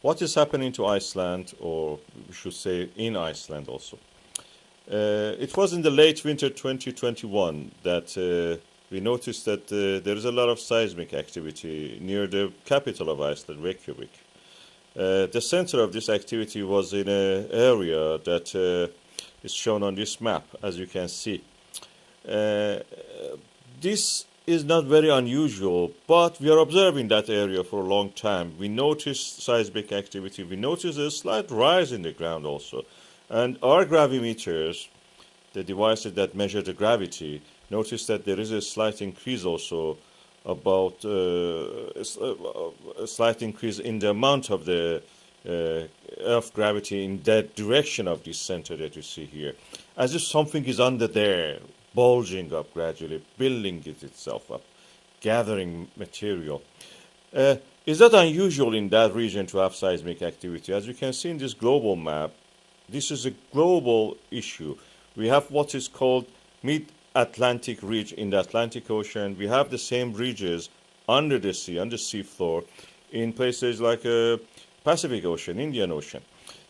what is happening to Iceland, or we should say in Iceland also. It was in the late winter 2021 that we noticed that there is a lot of seismic activity near the capital of Iceland, Reykjavik. The center of this activity was in an area that is shown on this map, as you can see. This is not very unusual, but we are observing that area for a long time. We noticed seismic activity, we noticed a slight rise in the ground also. And our gravimeters, the devices that measure the gravity, noticed that there is a slight increase also, about a slight increase in the amount of the Earth gravity in that direction of this center that you see here. As if something is under there, bulging up gradually, building itself up, gathering material. Is that unusual in that region to have seismic activity? As you can see in this global map, this is a global issue. We have what is called mid-Atlantic ridge in the Atlantic Ocean. We have the same ridges under the sea, on the seafloor, in places like Pacific Ocean, Indian Ocean.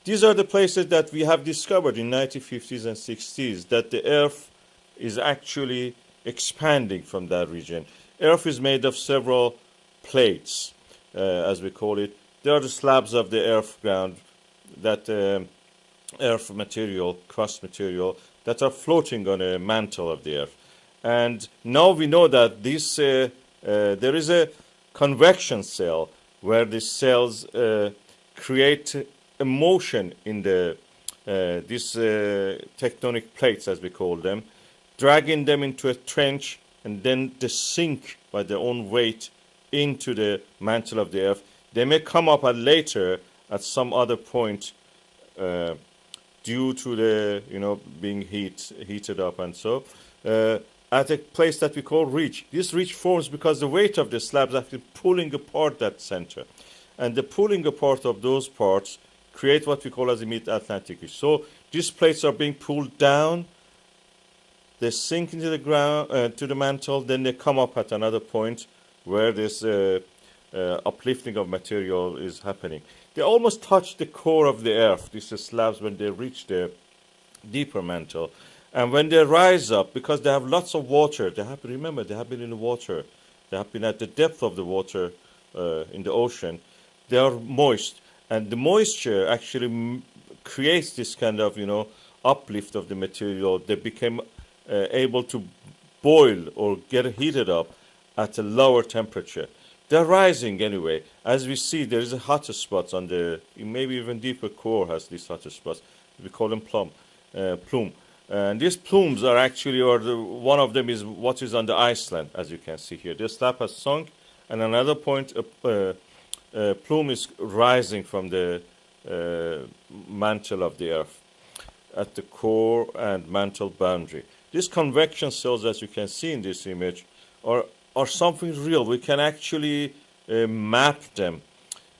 These are the places that we have discovered in 1950s and 60s, that the Earth is actually expanding from that region. Earth is made of several plates, as we call it. There are the slabs of the earth ground, that earth material, crust material, that are floating on a mantle of the earth. And now we know that this there is a convection cell where these cells create a motion in the these tectonic plates, as we call them, dragging them into a trench, and then they sink by their own weight into the mantle of the earth. They may come up later at some other point due to the being heated up, and so at a place that we call ridge. This ridge forms because the weight of the slabs actually pulling apart that center, and the pulling apart of those parts create what we call as a mid-Atlantic ridge. So these plates are being pulled down. They sink into the ground, to the mantle, then they come up at another point where this uplifting of material is happening. They almost touch the core of the earth, these slabs, when they reach the deeper mantle. And when they rise up, because they have lots of water, they have been in the water, they have been at the depth of the water in the ocean, they are moist. And the moisture actually creates this kind of, uplift of the material. They became able to boil or get heated up at a lower temperature. They're rising anyway. As we see, there is a hotter spots on the, maybe even deeper core has these hotter spots. We call them plume. And these plumes are actually, one of them is what is on the Iceland, as you can see here. The slab has sunk, and another point, a plume is rising from the mantle of the earth at the core and mantle boundary. These convection cells, as you can see in this image, are something real. We can actually map them.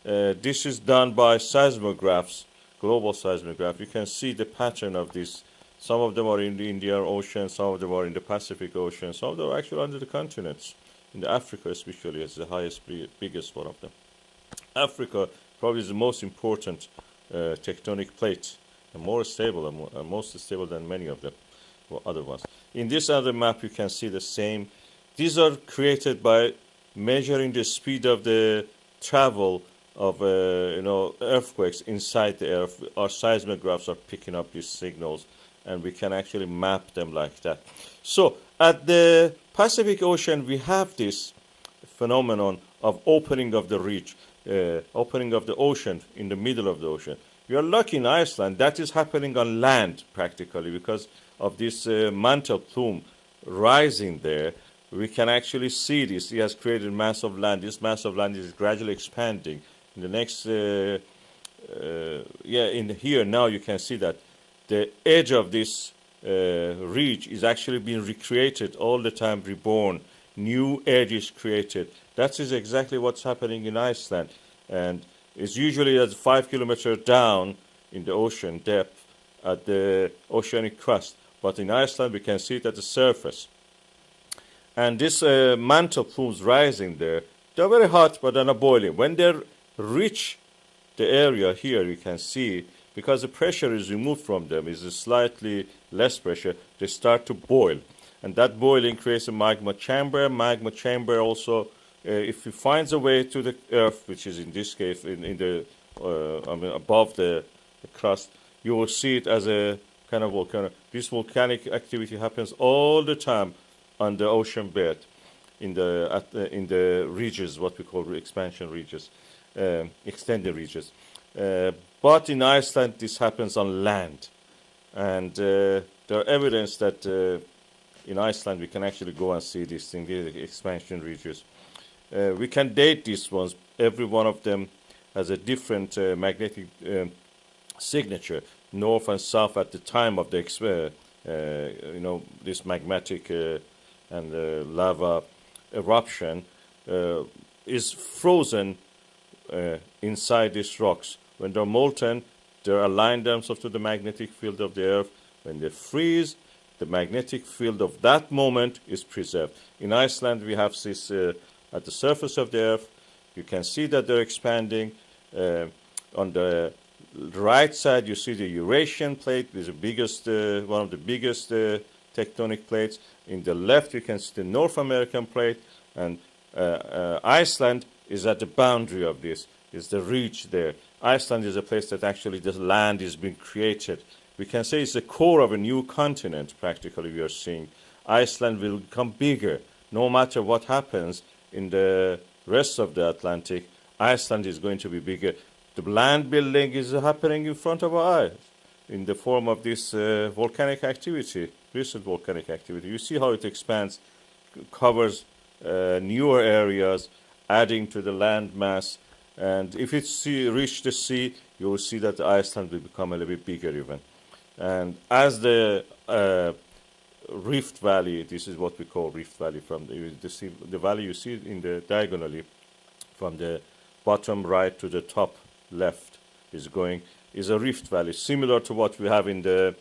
This is done by seismographs, global seismograph. You can see the pattern of this. Some of them are in the Indian Ocean, some of them are in the Pacific Ocean, some of them are actually under the continents. In the Africa especially is the biggest one of them. Africa probably is the most important tectonic plate, and more stable, and most stable than many of them. Other ones. In this other map, you can see the same. These are created by measuring the speed of the travel of earthquakes inside the earth. Our seismographs are picking up these signals, and we can actually map them like that. So at the Pacific Ocean, we have this phenomenon of opening of the ridge, opening of the ocean in the middle of the ocean. We are lucky in Iceland that is happening on land practically because of this mantle plume rising there. We can actually see this. He has created mass of land. This mass of land is gradually expanding. In the next, in here now you can see that the edge of this ridge is actually being recreated all the time, reborn. New edge is created. That is exactly what's happening in Iceland. And it's usually at 5 kilometers down in the ocean depth at the oceanic crust. But in Iceland, we can see it at the surface. And this mantle plumes rising there, they're very hot, but they're not boiling. When they reach the area here, you can see, because the pressure is removed from them, is a slightly less pressure, they start to boil. And that boiling creates a magma chamber. Magma chamber also, if it finds a way to the earth, which is in this case in the above the crust, you will see it as a kind of volcano. This volcanic activity happens all the time on the ocean bed, in the ridges, what we call expansion ridges, extended ridges. But in Iceland, this happens on land, and there are evidence that in Iceland we can actually go and see these things, the expansion ridges. We can date these ones. Every one of them has a different magnetic signature, north and south at the time of the this magmatic and lava eruption is frozen inside these rocks. When they're molten, they align themselves to the magnetic field of the earth. When they freeze, the magnetic field of that moment is preserved. In Iceland, we have this at the surface of the earth. You can see that they're expanding. On the right side, you see the Eurasian plate, is the biggest, one of the biggest tectonic plates. In the left, you can see the North American plate, and Iceland is at the boundary of this, is the ridge there. Iceland is a place that actually the land is being created. We can say it's the core of a new continent, practically, we are seeing. Iceland will become bigger. No matter what happens in the rest of the Atlantic, Iceland is going to be bigger. The land building is happening in front of our eyes in the form of this volcanic activity, recent volcanic activity. You see how it expands, covers newer areas, adding to the land mass. And if it reach the sea, you will see that Iceland will become a little bit bigger even. And as the Rift Valley, this is what we call Rift Valley, from the valley you see in the diagonally, from the bottom right to the top left is a rift valley, similar to what we have in the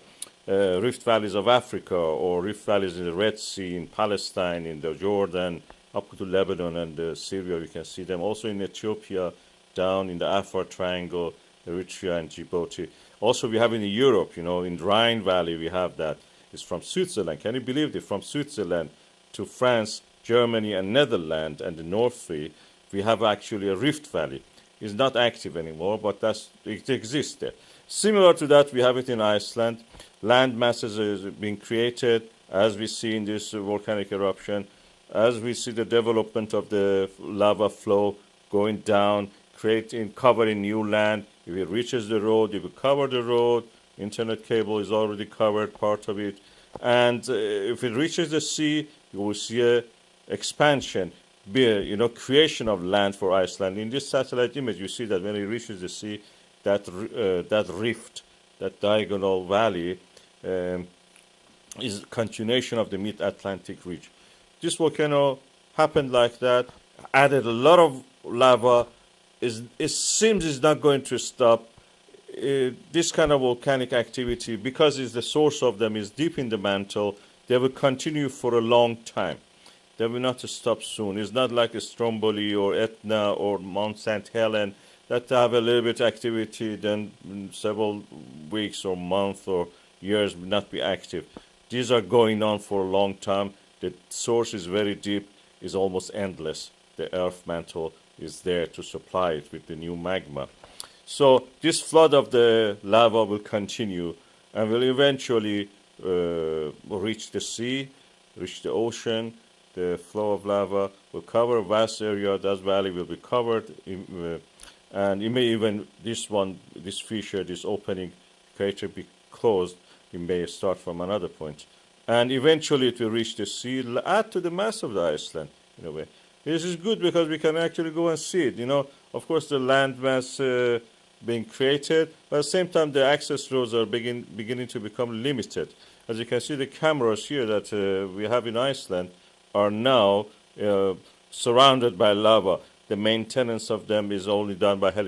rift valleys of Africa, or rift valleys in the Red Sea, in Palestine, in the Jordan, up to Lebanon and Syria. You can see them also in Ethiopia, down in the Afar Triangle, Eritrea and Djibouti. Also we have in Europe, in Rhine Valley we have that. It's from Switzerland. Can you believe it? From Switzerland to France, Germany and Netherlands and the North Sea, we have actually a rift valley. It's not active anymore, but it exists there. Similar to that, we have it in Iceland. Land masses are being created, as we see in this volcanic eruption, as we see the development of the lava flow going down, covering new land. If it reaches the road, it will cover the road. Internet cable is already covered, part of it. And if it reaches the sea, you will see a expansion, creation of land for Iceland. In this satellite image, you see that when it reaches the sea, that rift, that diagonal valley, is a continuation of the mid-Atlantic ridge. This volcano happened like that, added a lot of lava. It seems it's not going to stop. This kind of volcanic activity, because it's the source of them is deep in the mantle, they will continue for a long time. They will not stop soon. It's not like a Stromboli or Etna or Mount St. Helen that have a little bit activity, then several weeks or months or years will not be active. These are going on for a long time. The source is very deep, is almost endless. The earth mantle is there to supply it with the new magma. So this flood of the lava will continue and will eventually reach the sea, reach the ocean. The flow of lava will cover a vast area. That valley will be covered, and it may even, this fissure, this opening crater be closed. It may start from another point. And eventually it will reach the sea, add to the mass of the Iceland, in a way. This is good because we can actually go and see it. Of course, the land mass being created, but at the same time, the access roads are beginning to become limited. As you can see, the cameras here that we have in Iceland are now surrounded by lava. The maintenance of them is only done by helicopters.